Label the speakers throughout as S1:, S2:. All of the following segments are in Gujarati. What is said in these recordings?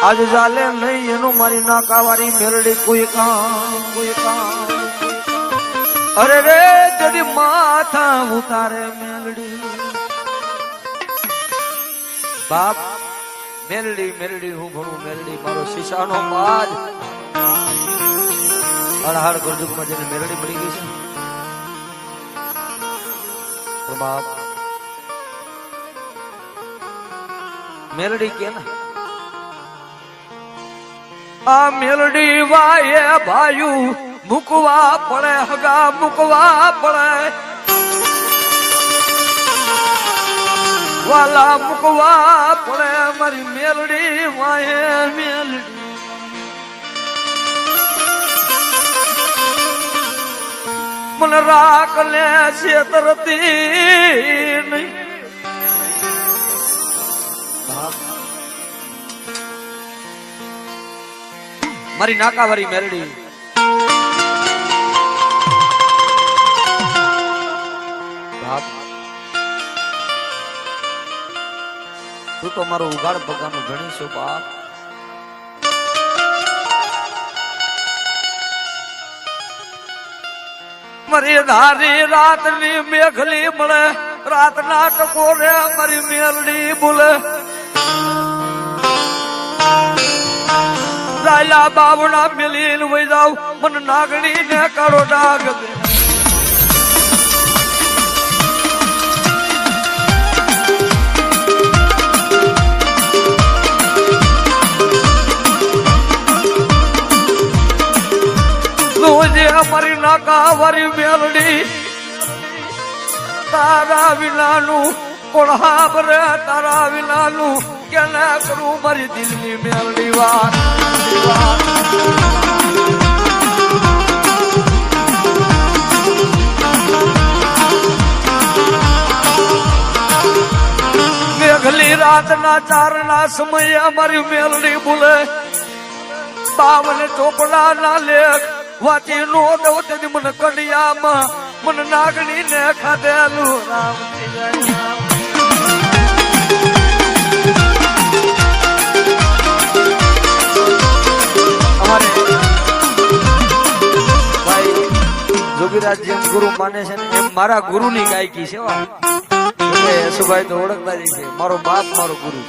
S1: આજ ચાલે નહીં એનું મારી નાકાવારી મેલડી કોઈ કામ અરે રે જડી માથા ઉતારે મેલડી બાપ મેલડી મેલડી હું ભણું મેલડી મારો શીશાનો બાજ અડહાડ ગરજુકમાં જેને મેલડી મળી ગઈ છે બાપ મેલડી કે ને આ મેલડી વાયે ભાયું મુકવા પડે હગા મુકવા પડે વાલા મુકવા પડે મારી મેલડી વાયે મેલડી મને રાખ લે છેતરતી નહીં મારી નાકાવારી મેલડી તું તો મારો ઉગાડ ભગાનું ભણી છો બાપ મારી ધારી રાતની મેઘલી મળે રાતના ટકોરે મારી મેલડી બોલે રાયલા બાવડા મેલીને વઈ જાવ મને નાગણી ને કાળો ડાગ દે અમારી નાકાવારી મેલડી તારા વિનાનું કોળહાબ રે તારા વિનાનું કેને કરું મારી દિલની મેલડી વાત મેઘલી રાતના ચારના સમયે અમારી મેલડી બોલે 52 ચોપડા ના લેખ વાંચી નો દઉં તેથી મને કડિયામાં મને નાગણી ને ખાધેલું રામ અમારે ભાઈ જોગીરાજ જેમ ગુરુ માને છે ને એમ મારા ગુરુ ની ગાયકી છે યશુભાઈ તો ઓળખતા જ છે મારો બાપ મારો ગુરુ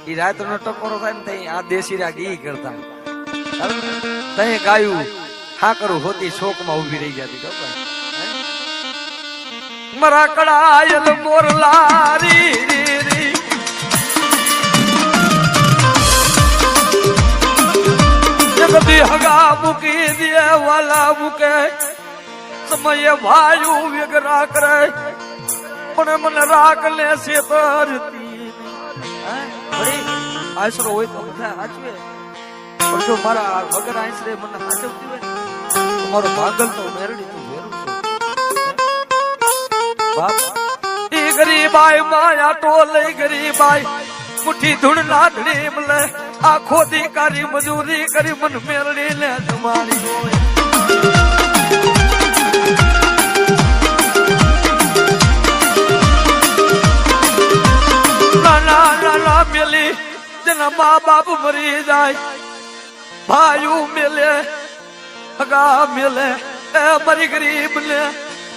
S1: એ રાત નો ટકોરો થાય ને તઈ આ દેશી રાગ ઈ કરતા તને ગાયું હા કરું હોતી શોક માં ઉભી રહી જતી મરા કડાયલ મોરલારી જગતી હગા મૂકી દે વાલા મૂકે સમયે ભાયું વેગરા કરે પણ મને રાખ લે છેતરતી આશરો હોય તો બધા સાચવે પણ જો મારા વગર આશરે મને સાચવતી હોય તમારો ભાગલ તો મેરડી તું વેરું છે બાપ ઈ ગરીબાઈ માયા ટોલે ગરીબાઈ મુઠ્ઠી ધૂળ નાધડી મલે આખો દીકારી મજૂરી કરી મન મેરડી ને જમાડી હોય નાના નાના મેલી જેના મા બાપ મરી જાય ભાઈઓ મેલે હગા મેલે એ મરી ગરીબ ને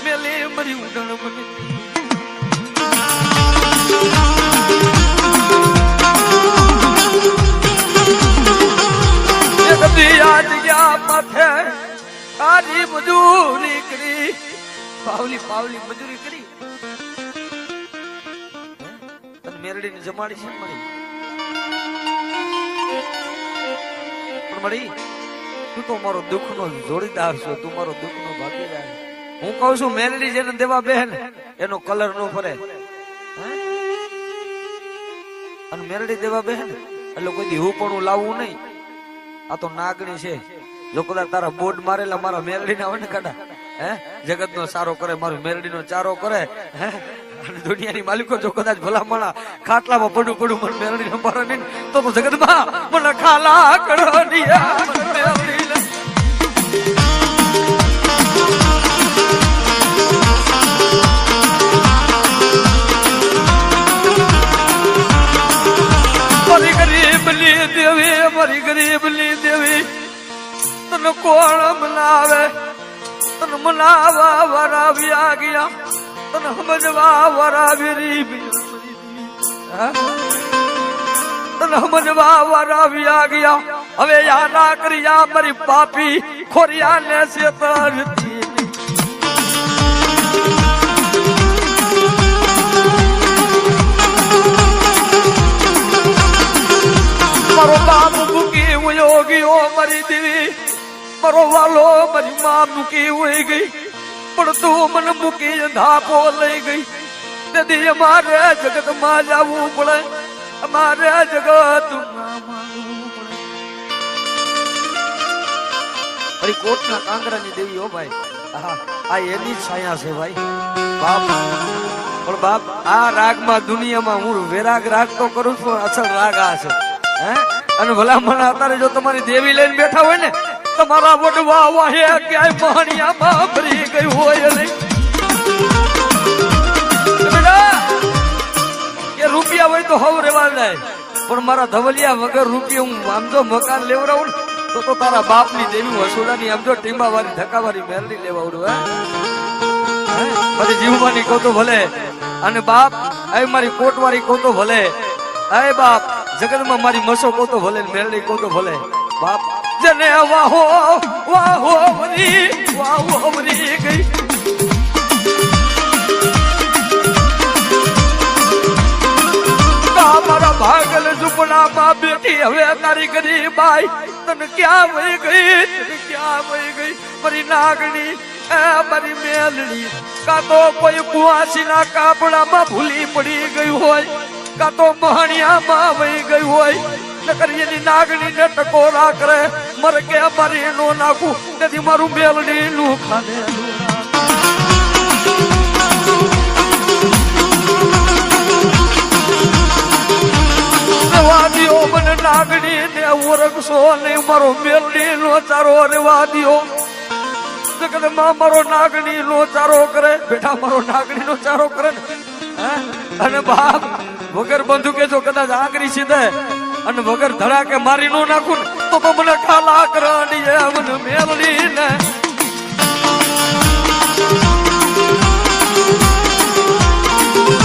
S1: મેલે મરી ઉડણ મને એક દિયા દિયા માથે આજી મજૂરી કરી પાવલી પાવલી મજૂરી કરી તને મેરડી ને જમાડી છે મળી મળી તું તો મારો દુઃખ નો જોડીદાર છો તું મારો દુઃખ નો ભાગીદાર હું કઉ છું મેલડી જેને દેવા બેન એનો કલર નો ફરે અને મેલડી દેવા બેન એટલે કોઈ હું પણ લાવવું નહીં આ તો નાગણી છે જો કદાચ તારા બોર્ડ મારેલા મારા મેલડી ના હોય ને કાઢા જગત નો સારો કરે મારું મેલડી નો ચારો કરે દુનિયાની માલિકો જો કદાચ ભલામણા ખાટલામાં પડું પડું મને મેલડી ન મારે નહીં તો જગતમાં મને ખાલા કરો ગરીબની દેવી તને કોણ મનાવે તને મનાવા વરાવ્યા ગયા તને સમજવા વરાવી તને સમજવા વરાવ્યા ગયા હવે યાદા કર્યા મારી પાપી ખોરિયા ને શેતરતી મારો બાપ મૂકી વયો ગયો મારી દેવી મારો વાલો મારી માં મૂકી વહી ગઈ પણ તું મને મૂકી ધાપો લઈ ગઈ તેથી અમારે જગત માં જવું પડે અમારે જગત કોટ ના કાંકરાની દેવી હો ભાઈ આ એની છાયા છે ભાઈ બાપ પણ બાપ આ રાગમાં દુનિયામાં હું વેરાગ રાગ તો કરું છું અસલ રાગ આ છે હે અને ભલા મને અત્યારે જો તમારી દેવી લઈને બેઠા હોય ને તમારા વડવા વાહે ક્યાંય મહાણિયામાં ભરી ગઈ હોય નહીં કે રૂપિયા હોય તો હવ રેવા જાય પણ મારા ધવલિયા વગર રૂપિયા હું આમ જો મકાન લેવડાવું ને તો તારા બાપ ની દેવી વસોડાની આમ જો ટીંબા વાળી ધક્કા વાળી મેરડી લેવાડું હે પછી જીવવાની કહું તો ભલે અને બાપ એ મારી કોટ વાળી કહું તો ભલે એ બાપ જગતમાં મારી મસો કહું તો ભલે મેરડી કહું તો ભલે બાપ જને વાહો વાહો વરી ગઈ મારા ભાગલ ઝુંપડામાં બેઠી હવે તારી ગરીબાઈ તને ક્યાં વહી ગઈ તને ક્યાં વહી ગઈ મારી નાગણી મારી મેલડી કાં તો કોઈ કુવાસી ના કાપડામાં ભૂલી પડી ગઈ હોય કાં તો મહાણિયામાં વહી ગઈ હોય નકર એની નાગણી ને ટકોરા કરે મર કે મારી નો નાખું તેથી મારું મેલડી નું ખાને રેવાદીઓ મને નાગણી ને ઓરખશો ને મારો મેલડી નો ચારો રેવાદીઓ જગતમાં મારો નાગણી નો ચારો કરે બેટા મારો નાગણી નો ચારો કરે ને અને બાપ વગર બંદૂકે જો કદાચ આંગળી સીધે અને વગર ધડાકે મારી નો નાખું તો મને ખાલા કરવાની મને મેલડી ને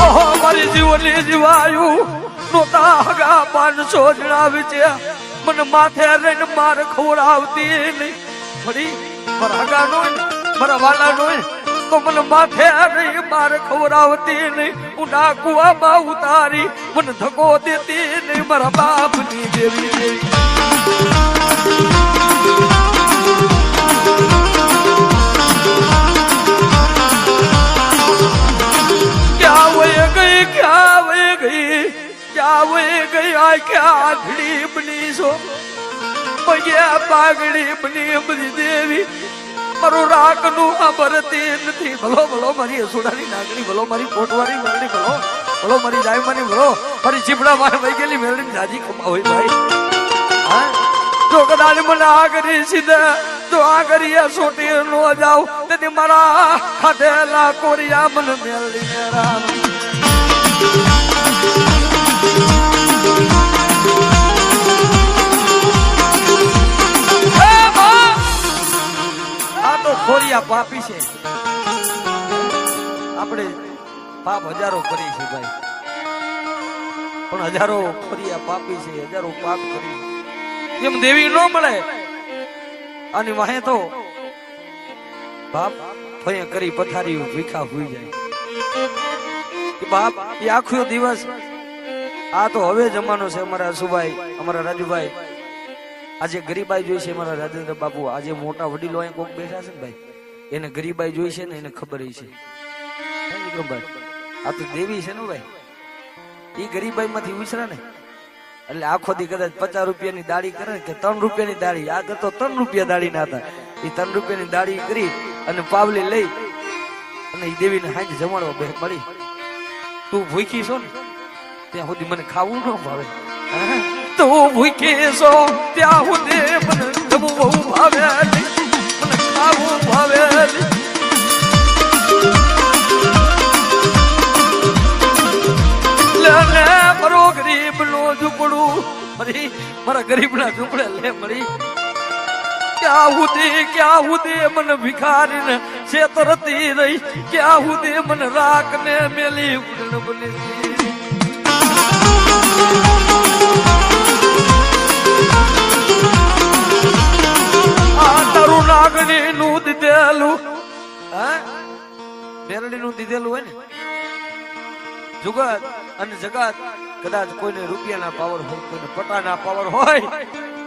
S1: ઓહો મારી જીવની જીવાયું નોતા હગા 500 જણાવી છે મને માથે રહીને માર ખવડાવતી નહીં ફરી મારા હગા નો મારા વાલા નો તો મને માથે રહી માર ખવડાવતી નહીં હું ડાકુઆમાં ઉતારી મને ધક્કો દેતી નહીં મારા બાપની દેવી ક્યાં વહી ગઈ ક્યાં વહી ગઈ ક્યાં વહી ગઈ આ ક્યાં આંધળી બની છો પગ્યા પાગડી બની બધી દેવી મારું રાગ નું ખબરતી નથી ભલો ભલો મારી અસુડાની નાગણી ભલો મારી કોટવાળી મેરડી ભલો મારી જાયમાની ભલો મારી જીભડા માં વહી ગયેલી મેરડી જાજી ખમા હોય ભાઈ હા જો કદાચ મને આગરી સીધે જો આગરી સોટી નો જાવ તેથી મારા ખાધેલા કોરિયા મને મેરડી મેરા ખોરિયા પાપી છે આપણે પાપ હજારો કરી છે ભાઈ પણ હજારો ખોરિયા પાપી છે હજારો પાપ કરી એમ દેવી ન મળે અને વાહે તો બાપ ફયા કરી પથારી ભીખા હોઈ જાય બાપ એ આખો દિવસ આ તો હવે જમાનો છે અમારા સુભાઈ અમારા રાજુભાઈ આજે ગરીબાઈ જોઈ છે મારા રાજેન્દ્ર બાપુ આજે મોટા વડીલો અહીં કોક બેઠા છે ને ભાઈ એને ગરીબાઈ જોઈ છે ને એને ખબર છે આ તો દેવી છે ને ભાઈ એ ગરીબાઈ માંથી ઉછરા ને એટલે આખો દી કદાચ 50 રૂપિયાની દાડી કરે કે 3 રૂપિયાની દાડી આ તો 3 રૂપિયા દાડી ના હતા એ 3 રૂપિયાની દાડી કરી અને પાવલી લઈ અને એ દેવીને હાંજ જમાડવા બે મળી તું ભૂખી છો ને ત્યાં સુધી મને ખાવું ન ભાવે તું ભૂખી છો ત્યાં સુધી મને જમવું ભાવે મને ખાવું ભાવે મારો ગરીબ નો ઝૂંપડું મરી મારા ગરીબના ઝૂંપડે લે મરી ક્યાં હુદે મને ભિખારીને છેતરતી રહી ક્યાં હુદે મને રાખને મેલી ઉડન બની આ તારું નાગણી નું દીધેલું મેરડી નું દીધેલું હોય ને જુગત અને જગત કદાચ કોઈને રૂપિયાના પાવર હોય કોઈને પટાના પાવર હોય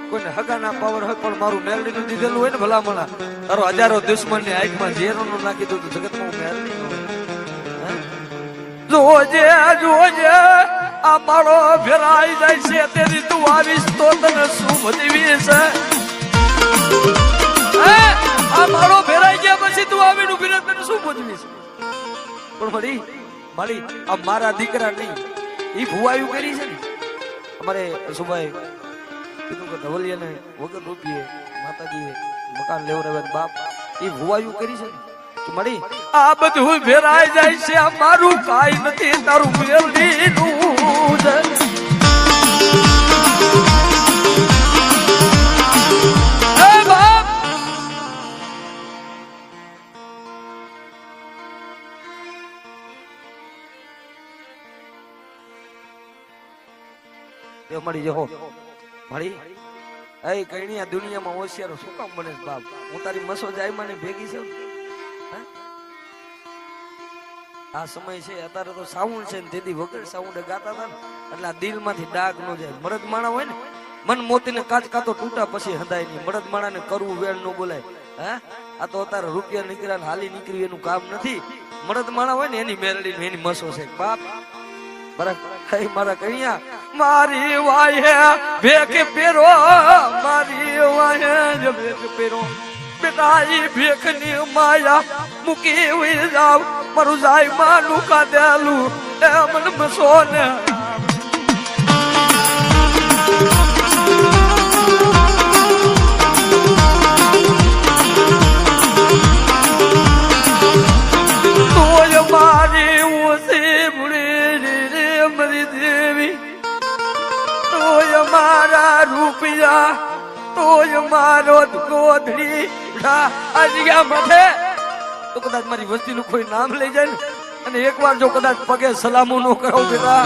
S1: કોઈને હગાના પાવર હોય પણ મારું મેરડી નું દીધેલું હોય ને ભલામણા તારો હજારો દુશ્મન ની આંખમાં ઝેરો નું નાખી દઉં તો જગતમાં મેરડી જોજે જોજે આ માળો ફેરાઈ જાય છે તેની તું આવીશ તો તને શું મદવીશ આ માળો ફેરાઈ ગયા પછી તું આવીને ઉભી રહે તને શું મદવીશ પણ વળી મારી આ મારા દીકરા નહીં ઈ ભુવાયું કરી છે ને અમારે સુભાઈ કીધું કે ધવલિયાને વગર રૂપિયે માતાજીએ મકાન લેવડાવે બાપ ઈ ભુવાયું કરી છે કે મળી આ બધું ફેરાઈ જાય છે આ મારું કાઈ નથી તારું મેલડીનું છે એ બાપ એ મળી જહો મળી એ કઈ આ દુનિયામાં હોશિયારો શું કામ બને બાપ હું તારી મસો જાય મને ભેગી છે આ સમય છે અત્યારે તો સાઉન્ડ છે ને તેથી વગર સાઉન્ડે ગાતા હતા ને એટલે આ દિલ માંથી ડાઘ ન જાય મરદ માણા હોય ને મન મોતી ને કાચ કાતો તૂટા પછી હદાય નહીં મરદ માણા ને કરવું વેળ ન બોલાય હે આ તો અત્યારે રૂપિયા નીકળ્યા હાલી નીકળ્યું એનું કામ નથી મરદ માણા હોય ને એની મેરડી એની મસો છે બાપ બરાબર મારા કણિયા મારી વાહે ભેખ પેરો મારી વાહે ભેખ પેરો બેટા ઈ ભેખ ની માયા મૂકી હોય જાવ મારું જાય માનું કાદેલું એ મન મસો ને તોય મારી ઓસી ભૂલી મરી દેવી તોય મારા રૂપિયા તોય મારો ગોધડી આજ્ઞા માથે તો કદાચ મારી વસ્તીનું કોઈ નામ લઈ જાય ને અને એકવાર જો કદાચ પગે સલામો ન કરો બેટા